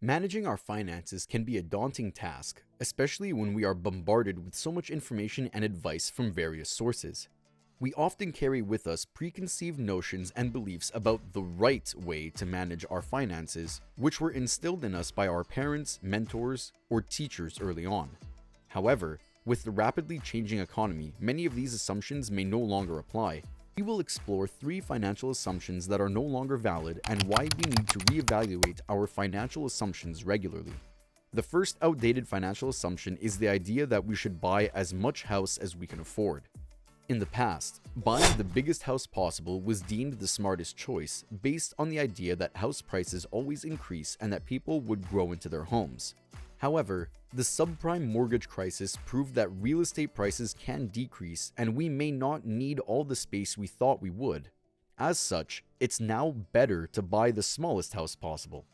Managing our finances can be a daunting task, especially when we are bombarded with so much information and advice from various sources. We often carry with us preconceived notions and beliefs about the right way to manage our finances, which were instilled in us by our parents, mentors, or teachers early on. However, with the rapidly changing economy, many of these assumptions may no longer apply. We will explore 3 financial assumptions that are no longer valid and why we need to reevaluate our financial assumptions regularly. The first outdated financial assumption is the idea that we should buy as much house as we can afford. In the past, buying the biggest house possible was deemed the smartest choice based on the idea that house prices always increase and that people would grow into their homes. However, the subprime mortgage crisis proved that real estate prices can decrease and we may not need all the space we thought we would. As such, it's now better to buy the smallest house possible.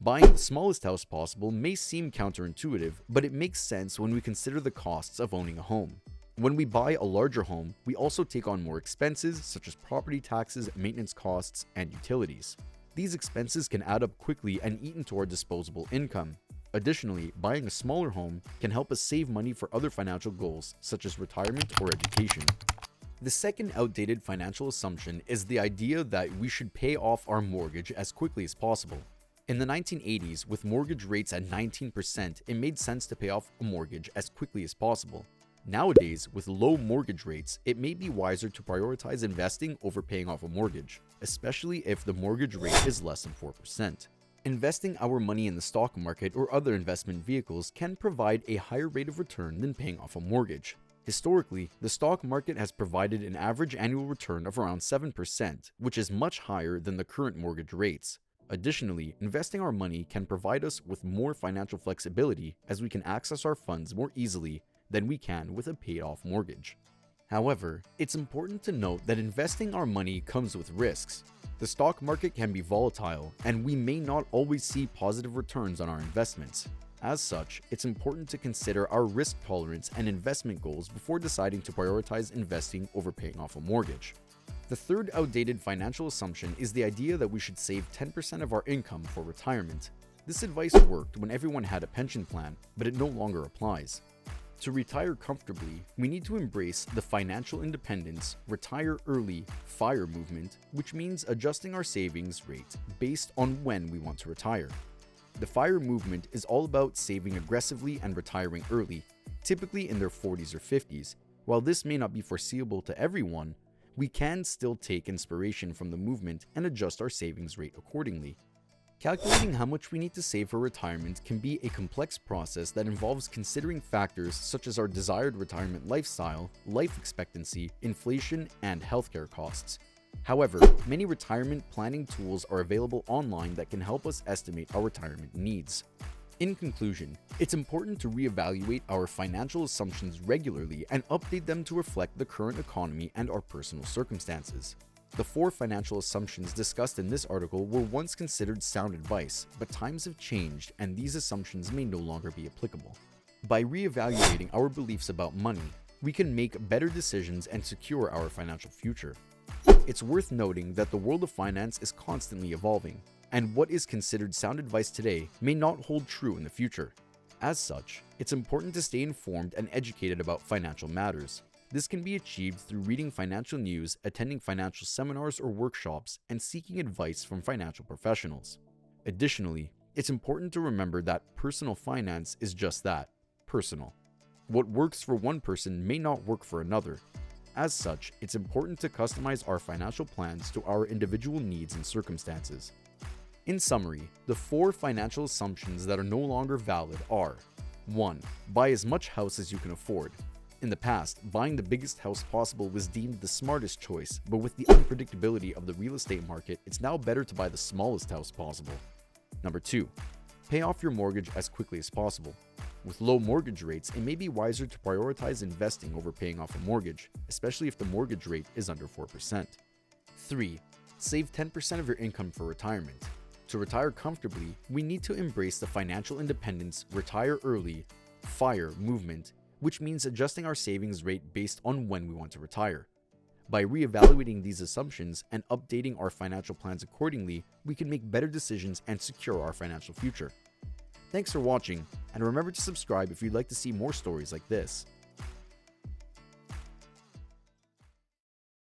Buying the smallest house possible may seem counterintuitive, but it makes sense when we consider the costs of owning a home. When we buy a larger home, we also take on more expenses such as property taxes, maintenance costs, and utilities. These expenses can add up quickly and eat into our disposable income. Additionally, buying a smaller home can help us save money for other financial goals such as retirement or education. The second outdated financial assumption is the idea that we should pay off our mortgage as quickly as possible. In the 1980s, with mortgage rates at 19%, it made sense to pay off a mortgage as quickly as possible. Nowadays, with low mortgage rates, it may be wiser to prioritize investing over paying off a mortgage, especially if the mortgage rate is less than 4%. Investing our money in the stock market or other investment vehicles can provide a higher rate of return than paying off a mortgage. Historically, the stock market has provided an average annual return of around 7%, which is much higher than the current mortgage rates. Additionally, investing our money can provide us with more financial flexibility as we can access our funds more easily than we can with a paid-off mortgage. However, it's important to note that investing our money comes with risks. The stock market can be volatile, and we may not always see positive returns on our investments. As such, it's important to consider our risk tolerance and investment goals before deciding to prioritize investing over paying off a mortgage. The third outdated financial assumption is the idea that we should save 10% of our income for retirement. This advice worked when everyone had a pension plan, but it no longer applies. To retire comfortably, we need to embrace the financial independence, retire early, FIRE movement, which means adjusting our savings rate based on when we want to retire. The FIRE movement is all about saving aggressively and retiring early, typically in their 40s or 50s. While this may not be foreseeable to everyone, we can still take inspiration from the movement and adjust our savings rate accordingly. Calculating how much we need to save for retirement can be a complex process that involves considering factors such as our desired retirement lifestyle, life expectancy, inflation, and healthcare costs. However, many retirement planning tools are available online that can help us estimate our retirement needs. In conclusion, it's important to reevaluate our financial assumptions regularly and update them to reflect the current economy and our personal circumstances. The 4 financial assumptions discussed in this article were once considered sound advice, but times have changed and these assumptions may no longer be applicable. By reevaluating our beliefs about money, we can make better decisions and secure our financial future. It's worth noting that the world of finance is constantly evolving, and what is considered sound advice today may not hold true in the future. As such, it's important to stay informed and educated about financial matters. This can be achieved through reading financial news, attending financial seminars or workshops, and seeking advice from financial professionals. Additionally, it's important to remember that personal finance is just that, personal. What works for one person may not work for another. As such, it's important to customize our financial plans to our individual needs and circumstances. In summary, the 4 financial assumptions that are no longer valid are: 1. Buy as much house as you can afford. In the past, buying the biggest house possible was deemed the smartest choice, but with the unpredictability of the real estate market, it's now better to buy the smallest house possible. Number 2. Pay off your mortgage as quickly as possible. With low mortgage rates, it may be wiser to prioritize investing over paying off a mortgage, especially if the mortgage rate is under 4%. 3. Save 10% of your income for retirement. To retire comfortably, we need to embrace the financial independence, retire early, FIRE movement, which means adjusting our savings rate based on when we want to retire. By reevaluating these assumptions and updating our financial plans accordingly, we can make better decisions and secure our financial future. Thanks for watching, and remember to subscribe if you'd like to see more stories like this.